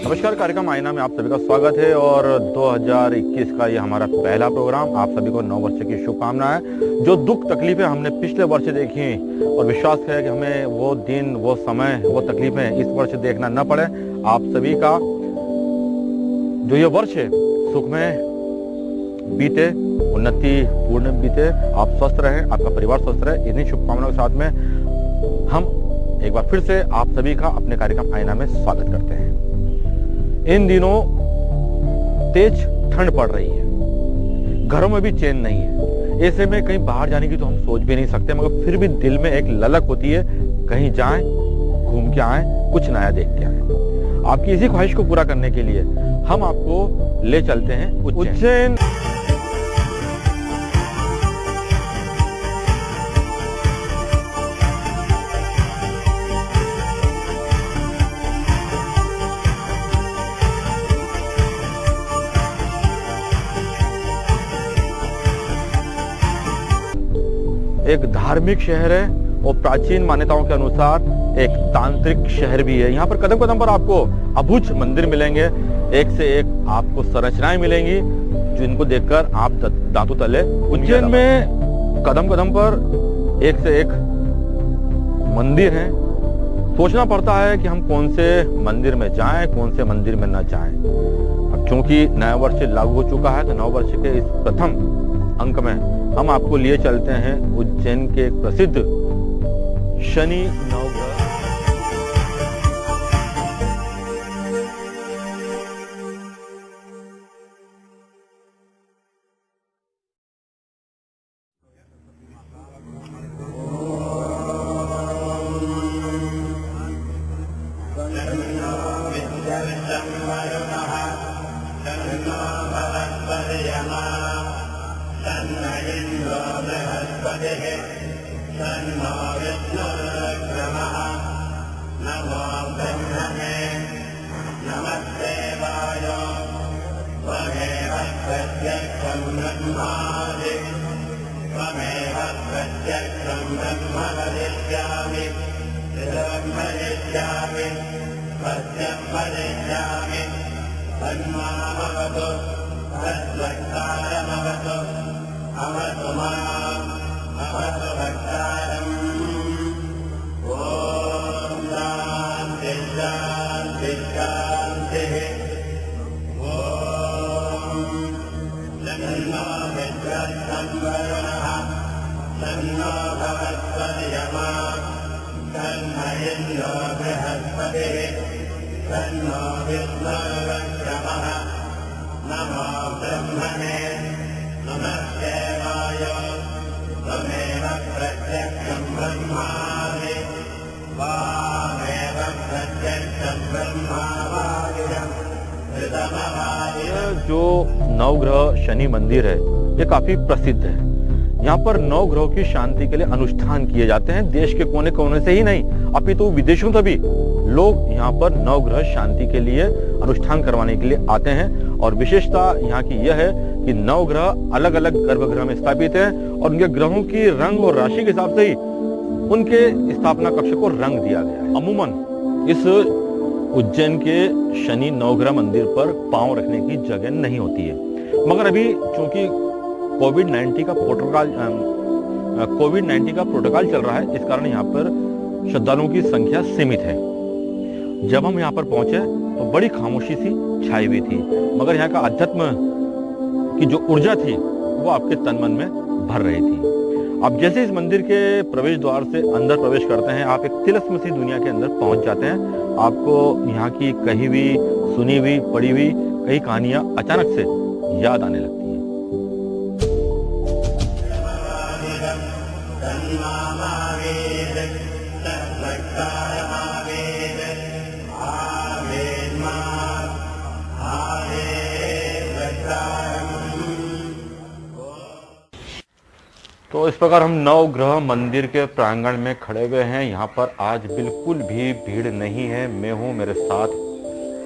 नमस्कार, कार्यक्रम आईना में आप सभी का स्वागत है और 2021 का ये हमारा पहला प्रोग्राम। आप सभी को नव वर्ष की शुभकामनाएं। जो दुख तकलीफें हमने पिछले वर्ष देखी और विश्वास है कि हमें वो दिन, वो समय, वो तकलीफें इस वर्ष देखना न पड़े। आप सभी का जो ये वर्ष है सुख में बीते, उन्नति पूर्ण बीते, आप स्वस्थ रहें, आपका परिवार स्वस्थ रहे। इन्हीं शुभकामनाओं के साथ में हम एक बार फिर से आप सभी का अपने कार्यक्रम आईना में स्वागत करते हैं। इन दिनों तेज ठंड पड़ रही है, घरों में भी चैन नहीं है। ऐसे में कहीं बाहर जाने की तो हम सोच भी नहीं सकते, मगर फिर भी दिल में एक ललक होती है, कहीं जाएं, घूम के आएं, कुछ नया देख के आएं। आपकी इसी ख्वाहिश को पूरा करने के लिए हम आपको ले चलते हैं उज्जैन। एक धार्मिक शहर है और प्राचीन मान्यताओं के अनुसार एक तांत्रिक शहर भी है। यहाँ पर कदम कदम पर आपको अबुझ मंदिर मिलेंगे, एक से एक आपको संरचनाएं मिलेंगी जिनको देखकर आप दांतों तले। उज्जैन में कदम कदम पर एक से एक मंदिर हैं। सोचना पड़ता है कि हम कौन से मंदिर में जाएं, कौन से मंदिर में न जाएं। अब चूंकि नया वर्ष लागू हो चुका है तो नव वर्ष के इस प्रथम अंक में हम आपको लिए चलते हैं उज्जैन के एक प्रसिद्ध शनि नवग्रह। जो नवग्रह शनि मंदिर है ये काफी प्रसिद्ध है। यहाँ पर नवग्रहों की शांति के लिए अनुष्ठान किए जाते हैं। देश के कोने कोने से ही नहीं, अपितु विदेशों से भी लोग यहाँ पर नवग्रह शांति के लिए अनुष्ठान करवाने के लिए आते हैं। और विशेषता यहाँ की यह है कि नवग्रह अलग अलग गर्भगृह में स्थापित है और उनके ग्रहों की रंग और राशि के हिसाब से ही उनके स्थापना कक्ष को रंग दिया गया है। अमूमन इस उज्जैन के शनि नवग्रह मंदिर पर पांव रखने की जगह नहीं होती है, मगर अभी चूंकि कोविड-19 का प्रोटोकॉल चल रहा है, इस कारण यहाँ पर श्रद्धालुओं की संख्या सीमित है। जब हम यहाँ पर पहुंचे तो बड़ी खामोशी सी छाई हुई थी, मगर यहाँ का अध्यात्म की जो ऊर्जा थी वो आपके तन मन में भर रही थी। आप जैसे इस मंदिर के प्रवेश द्वार से अंदर प्रवेश करते हैं, आप एक तिलस्म सी दुनिया के अंदर पहुंच जाते हैं। आपको यहाँ की कही हुई, सुनी हुई, पढ़ी हुई कई कहानियां अचानक से याद आने लगती हैं। तो इस प्रकार हम नवग्रह मंदिर के प्रांगण में खड़े हुए हैं। यहाँ पर आज बिल्कुल भी भीड़ नहीं है। मैं हूँ, मेरे साथ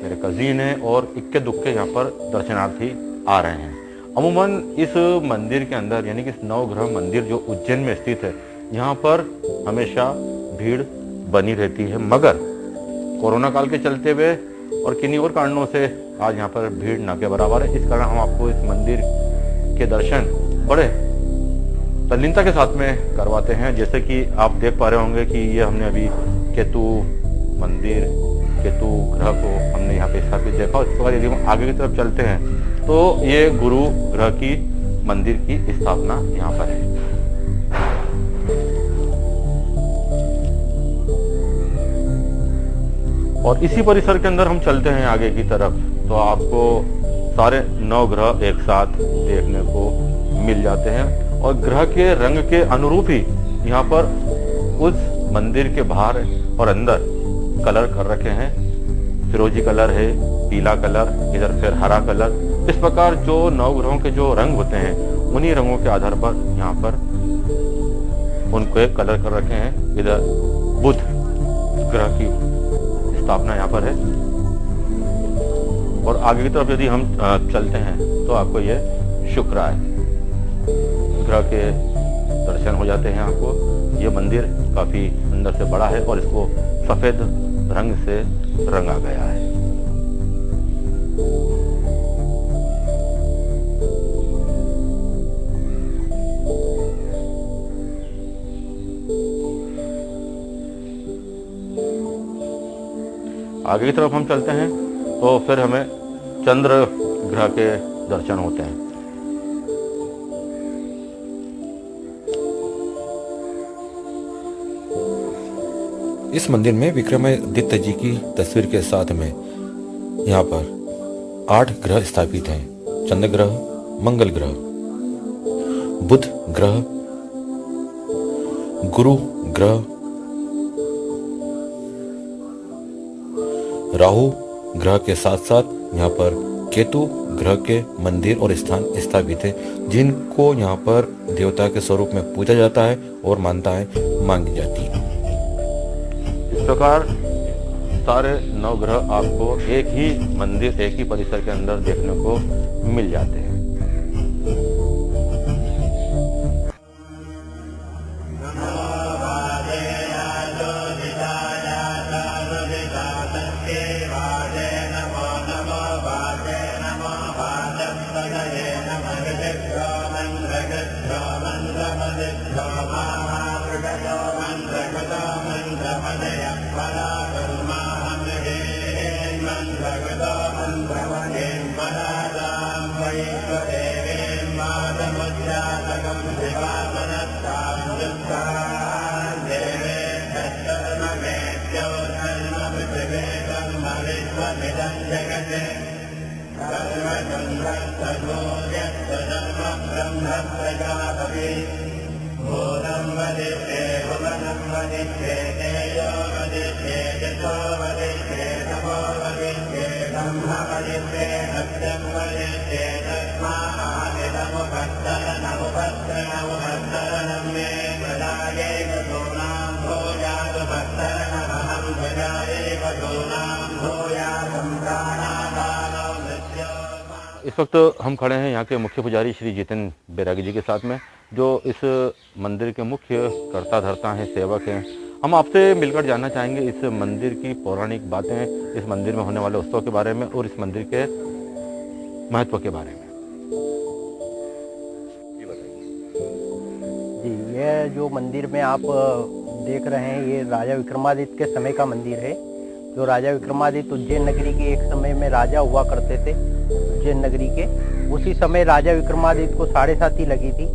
मेरे कजीन है और इक्के दुक्के यहाँ पर दर्शनार्थी आ रहे हैं। अमूमन इस मंदिर के अंदर यानी कि इस नवग्रह मंदिर जो उज्जैन में स्थित है, यहाँ पर हमेशा भीड़ बनी रहती है, मगर कोरोना काल के चलते हुए और किन्हीं और कारणों से आज यहाँ पर भीड़ न के बराबर है। इस कारण हम आपको इस मंदिर के दर्शन बड़े तल्लीनता के साथ में करवाते हैं। जैसे कि आप देख पा रहे होंगे कि ये हमने अभी केतु मंदिर, केतु ग्रह को हमने यहाँ पे स्थापित देखा। और इस प्रकार यदि हम आगे की तरफ चलते हैं तो ये गुरु ग्रह की मंदिर की स्थापना यहाँ पर है। और इसी परिसर के अंदर हम चलते हैं आगे की तरफ तो आपको सारे 9 ग्रह एक साथ देखने को मिल जाते हैं। और ग्रह के रंग के अनुरूप ही यहाँ पर उस मंदिर के बाहर और अंदर कलर कर रखे हैं। फिरोजी कलर है, पीला कलर, इधर फिर हरा कलर। इस प्रकार जो 9 ग्रहों के जो रंग होते हैं उन्हीं रंगों के आधार पर यहाँ पर उनको एक कलर कर रखे हैं। इधर बुध ग्रह की स्थापना यहाँ पर है। और आगे की तरफ यदि हम चलते हैं तो आपको ये शुक्र ग्रह के दर्शन हो जाते हैं। आपको ये मंदिर काफी अंदर से बड़ा है और इसको सफेद रंग से रंगा गया है। आगे की तरफ हम चलते हैं तो फिर हमें चंद्र ग्रह के दर्शन होते हैं। इस मंदिर में विक्रमादित्य जी की तस्वीर के साथ में यहाँ पर 8 ग्रह स्थापित हैं। चंद्र ग्रह, मंगल ग्रह, बुध ग्रह, गुरु ग्रह, राहु ग्रह के साथ साथ यहाँ पर केतु ग्रह के मंदिर और स्थान स्थापित है, जिनको यहाँ पर देवता के स्वरूप में पूजा जाता है और मान्यताएं मांगी जाती है। इस प्रकार सारे 9 ग्रह आपको एक ही मंदिर, एक ही परिसर के अंदर देखने को मिल जाते हैं। इस वक्त हम खड़े हैं यहाँ के मुख्य पुजारी श्री जितेंद्र बैरागी जी के साथ में, जो इस मंदिर के मुख्य कर्ता धर्ता हैं, सेवक हैं। हम आपसे मिलकर जानना चाहेंगे इस मंदिर की पौराणिक बातें, इस मंदिर में होने वाले उत्सव के बारे में और इस मंदिर के महत्व के बारे में। जी, ये जो मंदिर में आप देख रहे हैं ये राजा विक्रमादित्य के समय का मंदिर है। जो राजा विक्रमादित्य उज्जैन नगरी के एक समय में राजा हुआ करते थे, उज्जैन नगरी के, उसी समय राजा विक्रमादित्य को 7.5 लगी थी।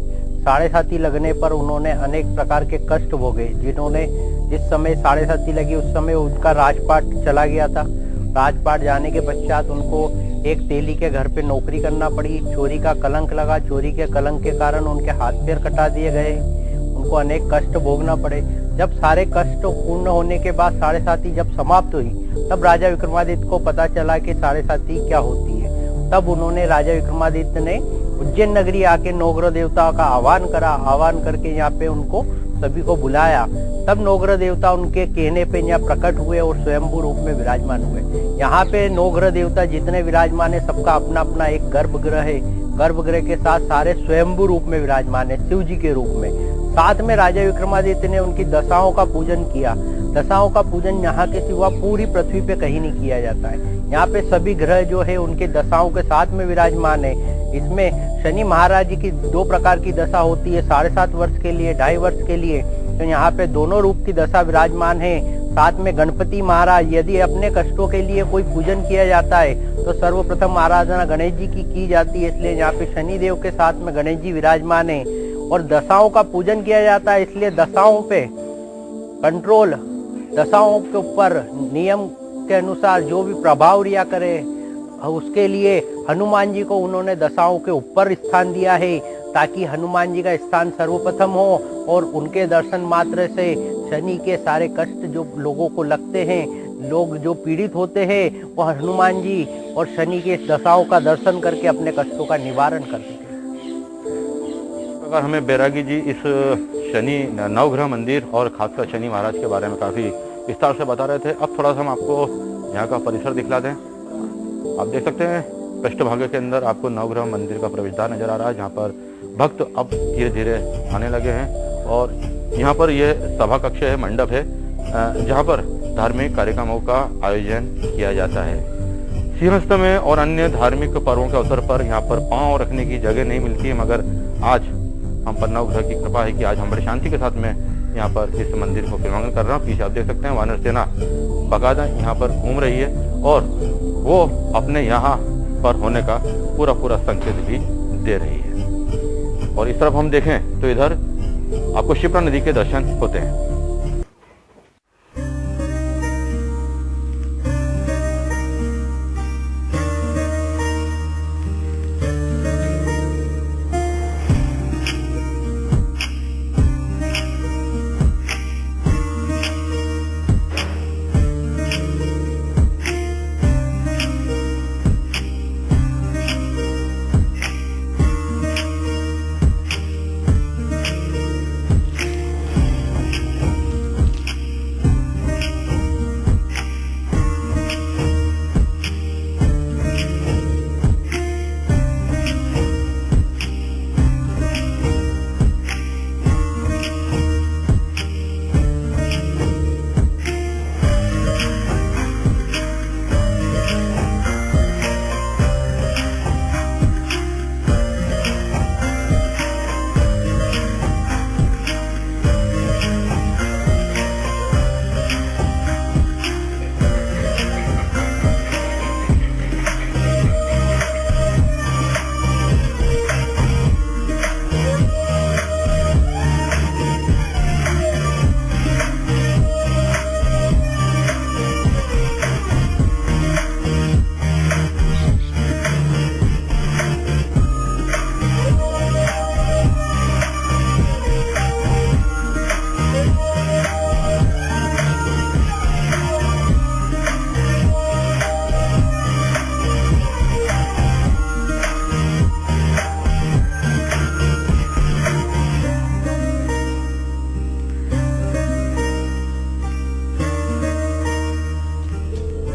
7.5 लगने पर उन्होंने अनेक प्रकार के कष्ट भोगे। जिन्होंने जिस समय 7.5 लगी उस समय उनका राजपाट चला गया था। राजपाट जाने के पश्चात उनको एक तेली के घर पे नौकरी करना पड़ी। चोरी का कलंक लगा। चोरी के कलंक के कारण उनके हाथ पैर कटा दिए गए। उनको अनेक कष्ट भोगना पड़े। जब सारे कष्ट पूर्ण होने के बाद 7.5 जब समाप्त हुई, तब राजा विक्रमादित्य को पता चला कि 7.5 क्या होती है। तब उन्होंने, राजा विक्रमादित्य ने उज्जैन नगरी आके 9 ग्रह देवताओं का आह्वान करा। आह्वान करके यहाँ पे उनको सभी को बुलाया। तब 9 ग्रह देवता उनके कहने पे यहाँ प्रकट हुए और स्वयंभू रूप में विराजमान हुए। यहाँ पे 9 ग्रह देवता जितने विराजमान है, सबका अपना अपना एक गर्भगृह है। गर्भगृह के साथ सारे स्वयंभू रूप में विराजमान है, शिव जी के रूप में। साथ में राजा विक्रमादित्य ने उनकी दशाओं का पूजन किया। दशाओं का पूजन यहाँ के सिवा पूरी पृथ्वी पे कहीं नहीं किया जाता है। यहाँ पे सभी ग्रह जो है उनके दशाओं के साथ में विराजमान है। इसमें शनि महाराज जी की 2 प्रकार की दशा होती है, 7.5 वर्ष के लिए, 2.5 वर्ष के लिए। तो यहाँ पे दोनों रूप की दशा विराजमान है। साथ में गणपति महाराज, यदि अपने कष्टों के लिए कोई पूजन किया जाता है तो सर्वप्रथम आराधना गणेश जी की जाती है, इसलिए यहाँ पे शनि देव के साथ में गणेश जी विराजमान है। और दशाओं का पूजन किया जाता है, इसलिए दशाओं पे कंट्रोल, दशाओं के ऊपर नियम के अनुसार जो भी प्रभाव रिया करे उसके लिए हनुमान जी को उन्होंने दशाओं के ऊपर स्थान दिया है, ताकि हनुमान जी का स्थान सर्वप्रथम हो और उनके दर्शन मात्र से शनि के सारे कष्ट जो लोगों को लगते हैं, लोग जो पीड़ित होते हैं, वो हनुमान जी और शनि के दशाओं का दर्शन करके अपने कष्टों का निवारण कर सके। अगर हमें बैरागी जी इस शनि नवग्रह मंदिर और खासकर शनि महाराज के बारे में काफ़ी विस्तार से बता रहे थे, अब थोड़ा सा हम आपको यहाँ का परिसर दिखला दें। आप देख सकते हैं पृष्ठभाग के अंदर आपको नवग्रह मंदिर का प्रवेशद्वार नजर आ रहा है, जहाँ पर भक्त अब धीरे धीरे आने लगे हैं। और यहाँ पर यह सभा कक्ष है, मंडप है, जहाँ पर धार्मिक कार्यक्रमों का आयोजन किया जाता है। सिंहस्थ में और अन्य धार्मिक पर्वों के अवसर पर यहाँ पर पांव रखने की जगह नहीं मिलती है, मगर आज हम पर नवग्रह की कृपा है कि आज हम बड़े शांति के साथ में यहाँ पर इस मंदिर को फिल्मांकन कर रहा हूँ। पीछे आप देख सकते हैं वानर सेना बाकायदा यहाँ पर घूम रही है और वो अपने यहाँ पर होने का पूरा संकेत भी दे रही है। और इस तरफ हम देखें तो इधर आपको शिप्रा नदी के दर्शन होते हैं।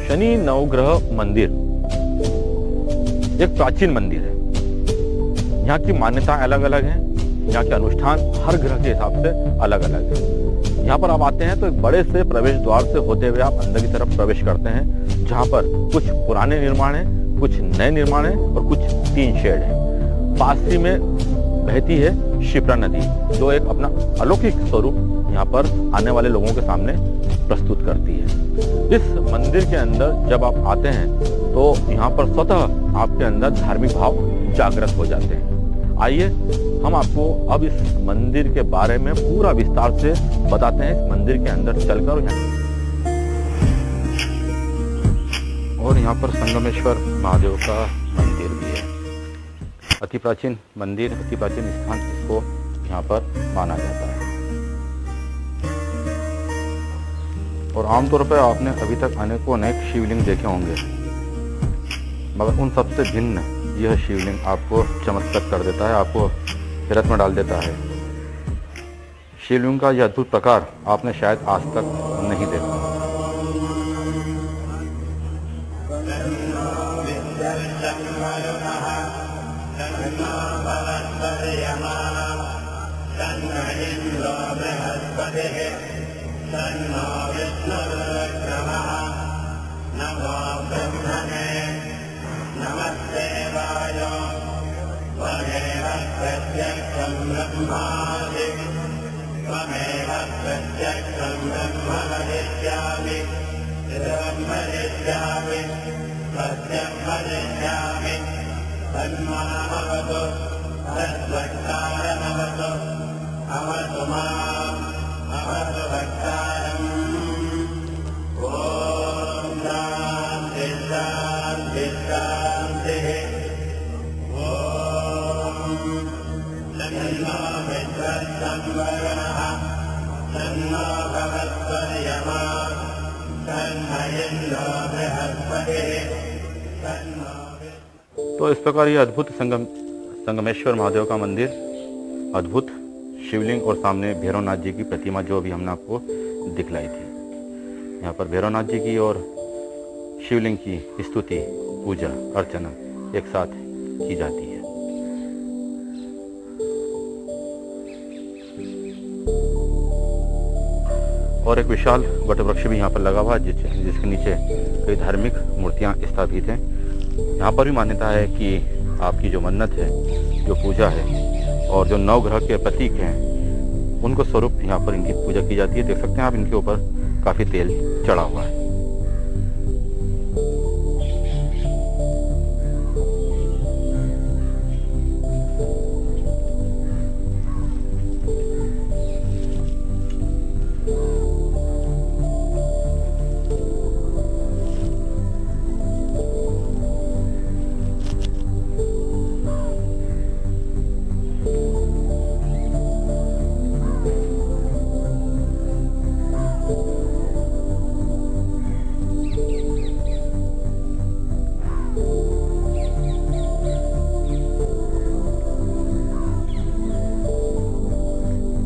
शनि नवग्रह मंदिर एक प्राचीन मंदिर है। यहाँ की मान्यता अलग अलग है, यहाँ के अनुष्ठान हर ग्रह के हिसाब से अलग अलग है। यहाँ पर आप आते हैं तो एक बड़े से प्रवेश द्वार से होते हुए आप अंदर की तरफ प्रवेश करते हैं, जहाँ पर कुछ पुराने निर्माण है, कुछ नए निर्माण है और कुछ टीन शेड है। पास ही में बहती है शिप्रा नदी, जो एक अपना अलौकिक स्वरूप यहाँ पर आने वाले लोगों के सामने प्रस्तुत करती है। इस मंदिर के अंदर जब आप आते हैं तो यहाँ पर स्वतः आपके अंदर धार्मिक भाव जागृत हो जाते हैं। आइए हम आपको अब इस मंदिर के बारे में पूरा विस्तार से बताते हैं। इस मंदिर के अंदर चलकर और यहाँ पर संगमेश्वर महादेव का मंदिर भी है। अति प्राचीन मंदिर, अति प्राचीन स्थान इसको यहाँ पर माना जाता है। और आमतौर पर आपने अभी तक अनेक शिवलिंग देखे होंगे, मगर उन सबसे भिन्न यह शिवलिंग आपको चमत्कृत कर देता है, आपको हैरत में डाल देता है। शिवलिंग का यह अद्भुत प्रकार आपने शायद आज तक नहीं देखा। नमो विष्णुरुक्रमः नमो ब्रह्मणे तो इस प्रकार ये अद्भुत संगमेश्वर महादेव का मंदिर, अद्भुत शिवलिंग और सामने भैरवनाथ जी की प्रतिमा जो अभी हमने आपको दिखलाई थी। यहाँ पर भैरवनाथ जी की और शिवलिंग की स्तुति, पूजा अर्चना एक साथ की जाती है। और एक विशाल वटवृक्ष भी यहाँ पर लगा हुआ है जिसके नीचे कई धार्मिक मूर्तियाँ स्थापित हैं। यहाँ पर भी मान्यता है कि आपकी जो मन्नत है, जो पूजा है और जो नवग्रह के प्रतीक हैं उनको स्वरूप यहाँ पर इनकी पूजा की जाती है। देख सकते हैं आप, इनके ऊपर काफ़ी तेल चढ़ा हुआ है।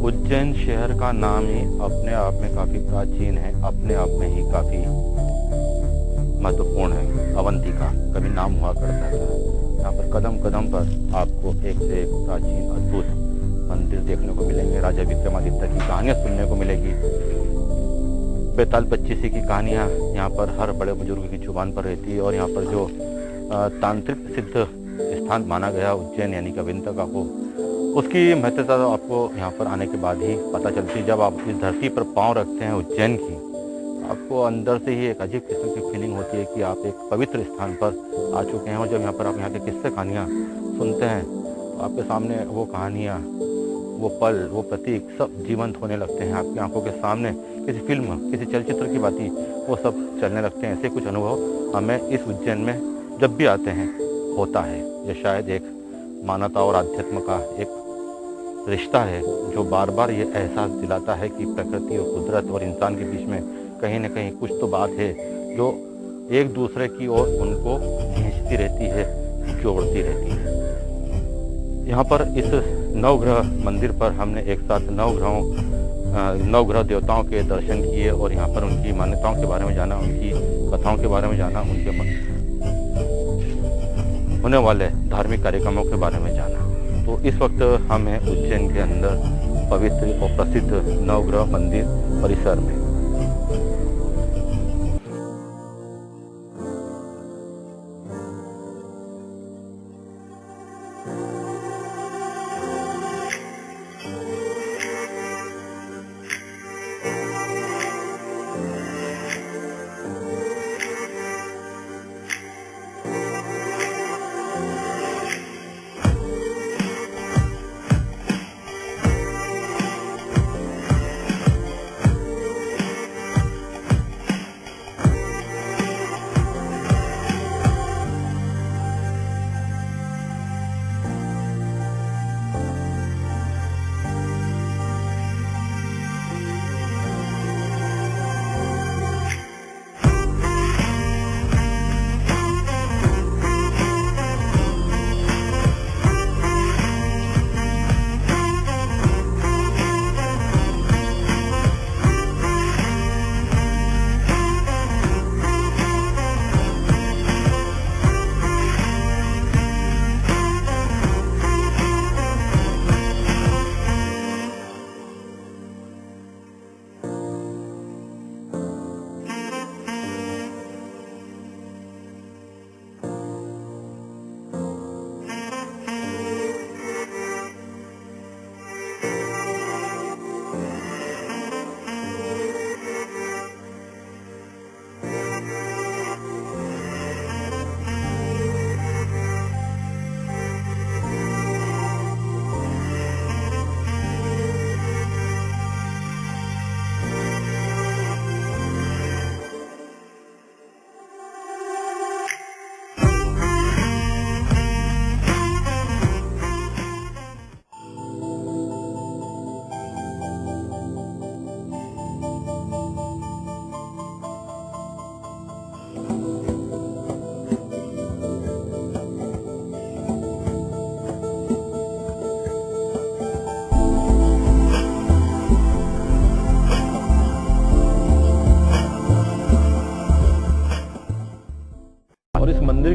उज्जैन शहर का नाम ही अपने आप में काफ़ी प्राचीन है, अपने आप में ही काफ़ी महत्वपूर्ण है। अवंतिका कभी नाम हुआ करता था। यहाँ पर कदम कदम पर आपको एक से एक प्राचीन अद्भुत मंदिर देखने को मिलेंगे। राजा विक्रमादित्य की कहानियाँ सुनने को मिलेगी। बेताल पच्चीसी की कहानियाँ यहाँ पर हर बड़े बुजुर्ग की जुबान पर रहती है। और यहाँ पर जो तांत्रिक सिद्ध स्थान माना गया उज्जैन यानी कि अवंतिका को, उसकी महत्वता तो आपको यहाँ पर आने के बाद ही पता चलती है। जब आप इस धरती पर पांव रखते हैं उज्जैन की, आपको अंदर से ही एक अजीब किस्म की फीलिंग होती है कि आप एक पवित्र स्थान पर आ चुके हैं। और जब यहाँ पर आप यहाँ के किस्से कहानियाँ सुनते हैं तो आपके सामने वो कहानियाँ, वो पल, वो प्रतीक सब जीवंत होने लगते हैं। आपकी आंखों के सामने किसी फिल्म, किसी चलचित्र की बातें वो सब चलने लगते हैं। ऐसे कुछ अनुभव हमें इस उज्जैन में जब भी आते हैं होता है। ये शायद एक मानवता और आध्यात्म का एक रिश्ता है जो बार बार ये एहसास दिलाता है कि प्रकृति और कुदरत और इंसान के बीच में कहीं ना कहीं कुछ तो बात है जो एक दूसरे की ओर उनको खींचती रहती है, जोड़ती रहती है। यहाँ पर इस नवग्रह मंदिर पर हमने एक साथ नवग्रह देवताओं के दर्शन किए और यहाँ पर उनकी मान्यताओं के बारे में जाना, उनकी कथाओं के बारे में जाना, उनके होने वाले धार्मिक कार्यक्रमों के बारे में जाना। तो इस वक्त हम हैं उज्जैन के अंदर पवित्र और प्रसिद्ध नवग्रह मंदिर परिसर में।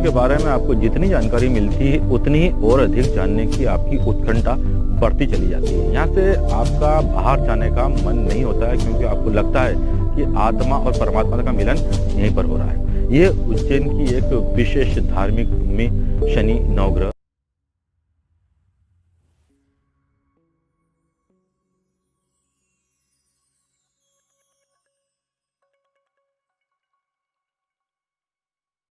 के बारे में आपको जितनी जानकारी मिलती है उतनी ही और अधिक जानने की आपकी उत्कंठा बढ़ती चली जाती है। यहाँ से आपका बाहर जाने का मन नहीं होता है, क्योंकि आपको लगता है कि आत्मा और परमात्मा का मिलन यहीं पर हो रहा है। ये उज्जैन की एक विशेष धार्मिक भूमि शनि नवग्रह